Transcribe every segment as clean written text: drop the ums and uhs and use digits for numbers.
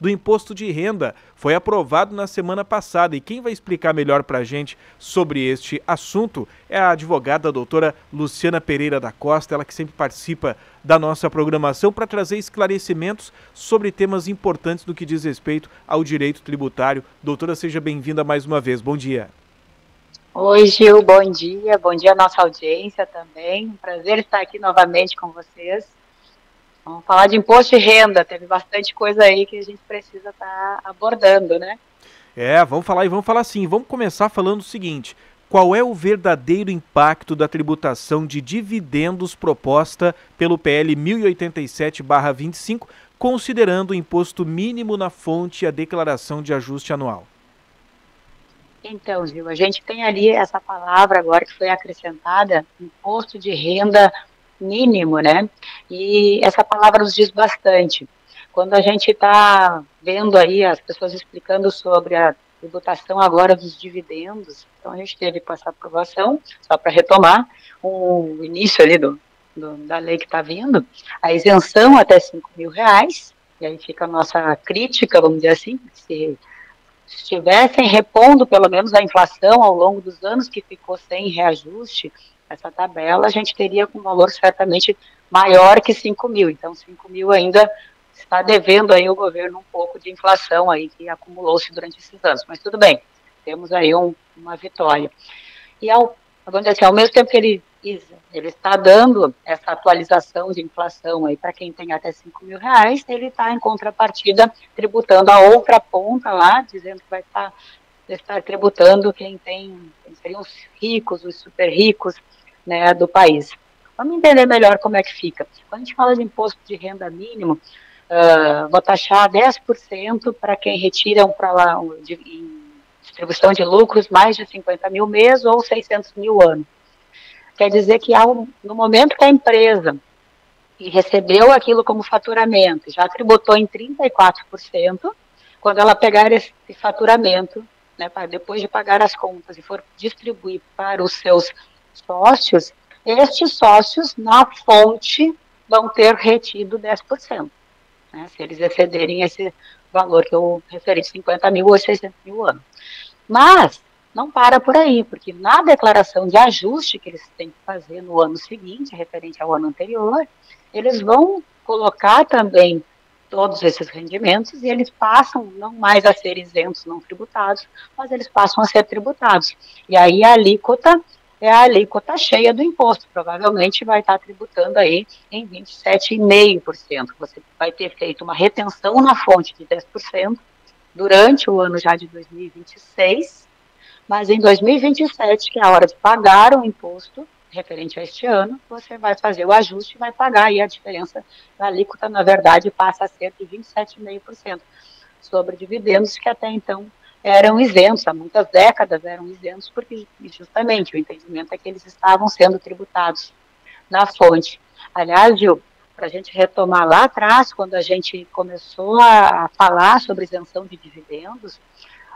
do imposto de renda foi aprovado na semana passada e quem vai explicar melhor para a gente sobre este assunto é a advogada doutora Luciana Pereira da Costa, ela que sempre participa da nossa programação para trazer esclarecimentos sobre temas importantes no que diz respeito ao direito tributário. Doutora, seja bem-vinda mais uma vez. Bom dia. Oi, Gil, bom dia à nossa audiência também, um prazer estar aqui novamente com vocês. Vamos falar de imposto de renda, teve bastante coisa aí que a gente precisa estar abordando, né? Vamos falar sim. Vamos começar falando o seguinte: qual é o verdadeiro impacto da tributação de dividendos proposta pelo PL 1087/25, considerando o imposto mínimo na fonte e a declaração de ajuste anual? Então, Gil, a gente tem ali essa palavra agora que foi acrescentada, imposto de renda mínimo, né? E essa palavra nos diz bastante. Quando a gente está vendo aí as pessoas explicando sobre a tributação agora dos dividendos, então a gente teve com essa aprovação, só para retomar, o início ali da lei que está vindo, a isenção até R$ 5.000, e aí fica a nossa crítica, vamos dizer assim, se estivessem repondo pelo menos a inflação ao longo dos anos que ficou sem reajuste, essa tabela a gente teria com um valor certamente maior que 5.000. Então, 5.000 ainda está devendo aí o governo um pouco de inflação aí que acumulou-se durante esses anos. Mas tudo bem, temos aí uma vitória. E vamos dizer assim, ao mesmo tempo que ele está dando essa atualização de inflação aí para quem tem até R$ 5.000, ele está em contrapartida tributando a outra ponta lá, dizendo que vai estar tributando quem seriam os ricos, os super ricos, né, do país. Vamos entender melhor como é que fica. Quando a gente fala de imposto de renda mínimo, vou taxar 10% para quem retira em distribuição de lucros mais de 50 mil mês ou 600 mil ano. Quer dizer que no momento que a empresa recebeu aquilo como faturamento, já tributou em 34%, quando ela pegar esse faturamento, né, depois de pagar as contas e for distribuir para os seus sócios, estes sócios, na fonte, vão ter retido 10%, né, se eles excederem esse valor que eu referi, 50 mil ou 600 mil anos. Mas não para por aí, porque na declaração de ajuste que eles têm que fazer no ano seguinte, referente ao ano anterior, eles vão colocar também todos esses rendimentos e eles passam não mais a ser isentos, não tributados, mas eles passam a ser tributados. E aí a alíquota é a alíquota cheia do imposto, provavelmente vai estar tributando aí em 27,5%. Você vai ter feito uma retenção na fonte de 10%, durante o ano já de 2026, mas em 2027, que é a hora de pagar o imposto referente a este ano, você vai fazer o ajuste e vai pagar, e a diferença da alíquota, na verdade, passa a ser de 27,5% sobre dividendos que até então eram isentos, há muitas décadas eram isentos, porque justamente o entendimento é que eles estavam sendo tributados na fonte. Aliás, Gil, para a gente retomar lá atrás, quando a gente começou a falar sobre isenção de dividendos,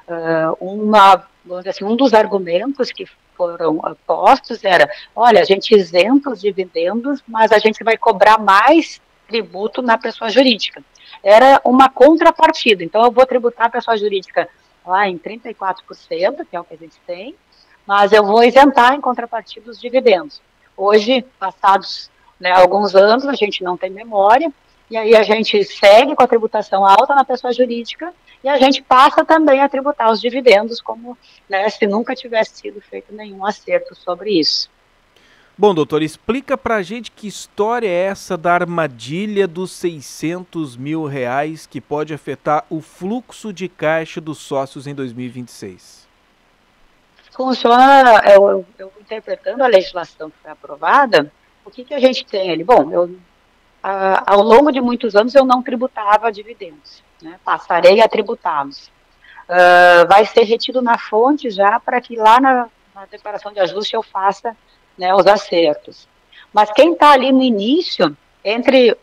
vamos dizer assim, um dos argumentos que foram postos era, olha, a gente isenta os dividendos, mas a gente vai cobrar mais tributo na pessoa jurídica. Era uma contrapartida, então eu vou tributar a pessoa jurídica lá em 34%, que é o que a gente tem, mas eu vou isentar em contrapartida os dividendos. Hoje, passados, né, alguns anos, a gente não tem memória, e aí a gente segue com a tributação alta na pessoa jurídica e a gente passa também a tributar os dividendos como, né, se nunca tivesse sido feito nenhum acerto sobre isso. Bom, doutor, explica pra gente que história é essa da armadilha dos R$ 600 mil que pode afetar o fluxo de caixa dos sócios em 2026. Funciona, eu interpretando a legislação que foi aprovada, o que a gente tem ali? Bom, ao longo de muitos anos eu não tributava dividendos, né? Passarei a tributá-los. Vai ser retido na fonte já para que lá na declaração de ajuste eu faça, né, os acertos. Mas quem está ali no início, entre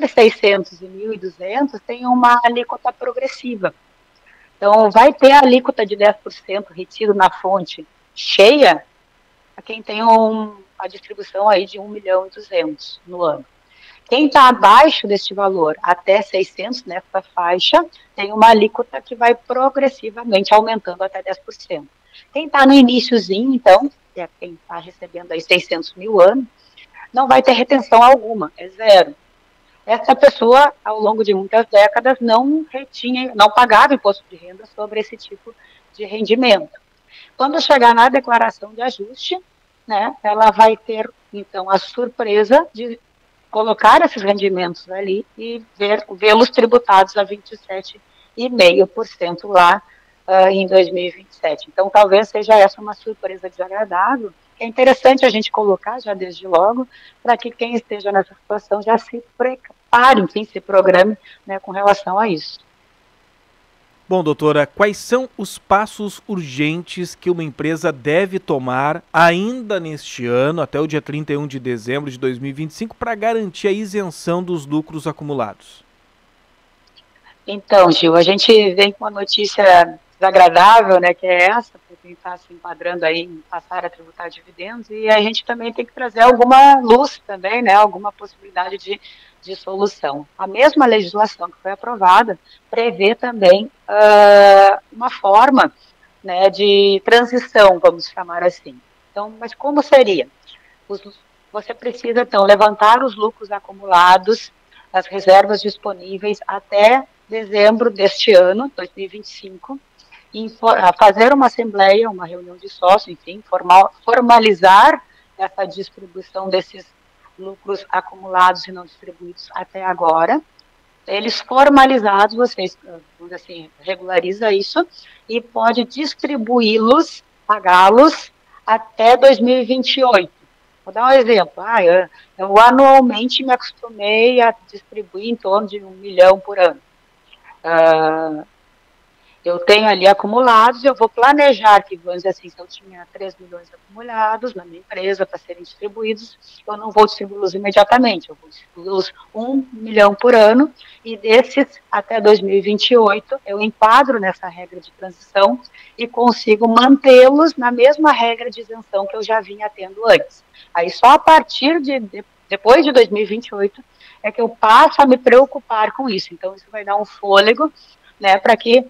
600 e 1.200, tem uma alíquota progressiva. Então, vai ter a alíquota de 10% retido na fonte cheia a quem tem a distribuição aí de 1.200.000 no ano. Quem está abaixo deste valor, até 600 nessa faixa, tem uma alíquota que vai progressivamente aumentando até 10%. Quem está no iniciozinho, então, que é quem está recebendo aí 600 mil ano, não vai ter retenção alguma, é zero. Essa pessoa, ao longo de muitas décadas, não pagava imposto de renda sobre esse tipo de rendimento. Quando chegar na declaração de ajuste, né, ela vai ter, então, a surpresa de colocar esses rendimentos ali e vê-los tributados a 27,5% lá em 2027. Então, talvez seja essa uma surpresa desagradável. É interessante a gente colocar já desde logo, para que quem esteja nessa situação já se prepare, enfim, se programe, né, com relação a isso. Bom, doutora, quais são os passos urgentes que uma empresa deve tomar ainda neste ano, até o dia 31 de dezembro de 2025, para garantir a isenção dos lucros acumulados? Então, Gil, a gente vem com uma notícia desagradável, né, que é essa, para quem está se enquadrando aí em passar a tributar dividendos, e a gente também tem que trazer alguma luz também, né, alguma possibilidade de solução. A mesma legislação que foi aprovada prevê também uma forma, né, de transição, vamos chamar assim. Então, mas como seria? Você precisa, então, levantar os lucros acumulados, as reservas disponíveis até dezembro deste ano, 2025, e fazer uma assembleia, uma reunião de sócios, enfim, formalizar essa distribuição desses lucros acumulados e não distribuídos até agora. Eles formalizados, vocês, vamos assim, regulariza isso e pode distribuí-los, pagá-los até 2028. Vou dar um exemplo. Eu anualmente me acostumei a distribuir em torno de 1 milhão por ano. Eu tenho ali acumulados, eu vou planejar que, vamos dizer assim, se eu tinha 3 milhões acumulados na minha empresa para serem distribuídos, eu não vou distribuí-los imediatamente, eu vou distribuí-los 1 milhão por ano, e desses, até 2028, eu enquadro nessa regra de transição e consigo mantê-los na mesma regra de isenção que eu já vinha tendo antes. Aí só a partir depois de 2028 é que eu passo a me preocupar com isso. Então, isso vai dar um fôlego, né, para que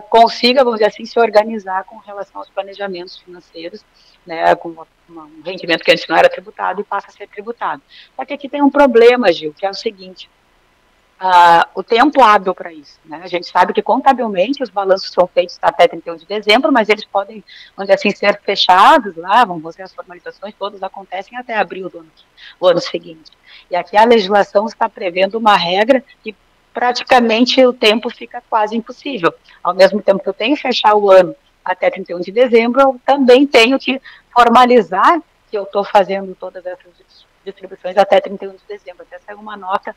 consiga, vamos dizer assim, se organizar com relação aos planejamentos financeiros, né, com um rendimento que antes não era tributado e passa a ser tributado. Só que aqui tem um problema, Gil, que é o seguinte: o tempo hábil para isso, né? A gente sabe que contabilmente os balanços são feitos até 31 de dezembro, mas eles podem, vamos dizer assim, ser fechados lá, vamos ver, as formalizações todas acontecem até abril do ano seguinte. E aqui a legislação está prevendo uma regra que praticamente o tempo fica quase impossível. Ao mesmo tempo que eu tenho que fechar o ano até 31 de dezembro, eu também tenho que formalizar que eu estou fazendo todas essas distribuições até 31 de dezembro. Até saiu uma nota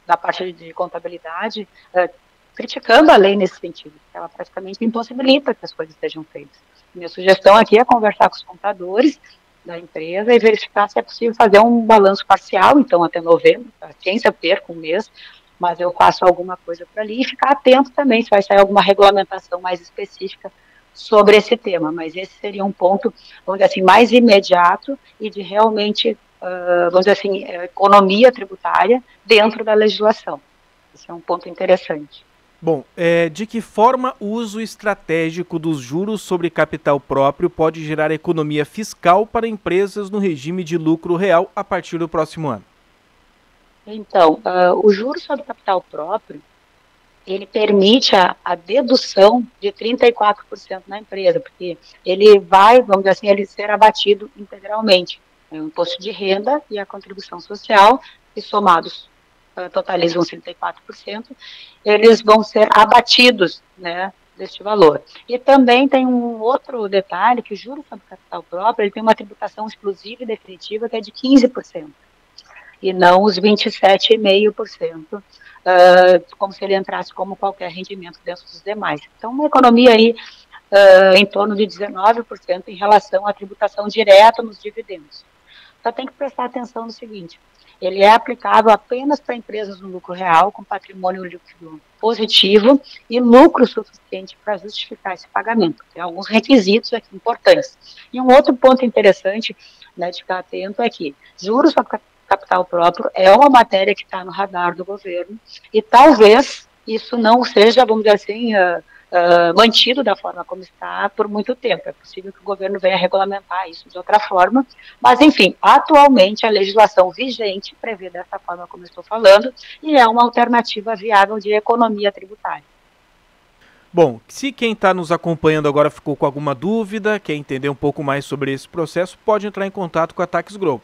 da parte de contabilidade criticando a lei nesse sentido, que ela praticamente impossibilita que as coisas sejam feitas. Minha sugestão aqui é conversar com os contadores da empresa e verificar se é possível fazer um balanço parcial, então até novembro, a ciência perca um mês, mas eu faço alguma coisa para ali e ficar atento também se vai sair alguma regulamentação mais específica sobre esse tema, mas esse seria um ponto, vamos dizer assim, mais imediato e de realmente, vamos dizer assim, economia tributária dentro da legislação. Esse é um ponto interessante. Bom, de que forma o uso estratégico dos juros sobre capital próprio pode gerar economia fiscal para empresas no regime de lucro real a partir do próximo ano? Então, o juro sobre capital próprio, ele permite a dedução de 34% na empresa, porque ele vai, vamos dizer assim, ele ser abatido integralmente. O imposto de renda e a contribuição social, que somados totalizam 34%, eles vão ser abatidos, né, deste valor. E também tem um outro detalhe, que o juro sobre capital próprio, ele tem uma tributação exclusiva e definitiva que é de 15%, e não os 27,5%, como se ele entrasse como qualquer rendimento dentro dos demais. Então, uma economia aí em torno de 19% em relação à tributação direta nos dividendos. Só tem que prestar atenção no seguinte: ele é aplicável apenas para empresas no lucro real, com patrimônio líquido positivo e lucro suficiente para justificar esse pagamento. Tem alguns requisitos aqui importantes. E um outro ponto interessante, né, de ficar atento é que juros sobre capital capital próprio é uma matéria que está no radar do governo e talvez isso não seja, vamos dizer assim, mantido da forma como está por muito tempo. É possível que o governo venha regulamentar isso de outra forma, mas, enfim, atualmente a legislação vigente prevê dessa forma como eu estou falando e é uma alternativa viável de economia tributária. Bom, se quem está nos acompanhando agora ficou com alguma dúvida, quer entender um pouco mais sobre esse processo, pode entrar em contato com a Tax Group.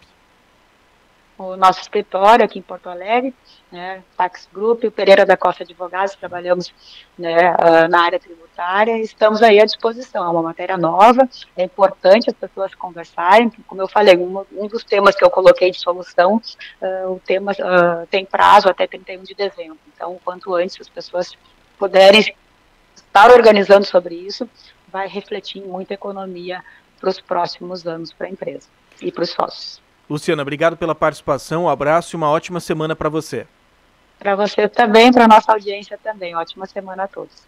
O nosso escritório aqui em Porto Alegre, né, Tax Group, o Pereira da Costa Advogados, trabalhamos, né, na área tributária, estamos aí à disposição. É uma matéria nova, é importante as pessoas conversarem, como eu falei, um dos temas que eu coloquei de solução, o tema tem prazo até 31 de dezembro, então, quanto antes as pessoas puderem estar organizando sobre isso, vai refletir em muita economia para os próximos anos para a empresa e para os sócios. Luciana, obrigado pela participação, um abraço e uma ótima semana para você. Para você também, para a nossa audiência também. Ótima semana a todos.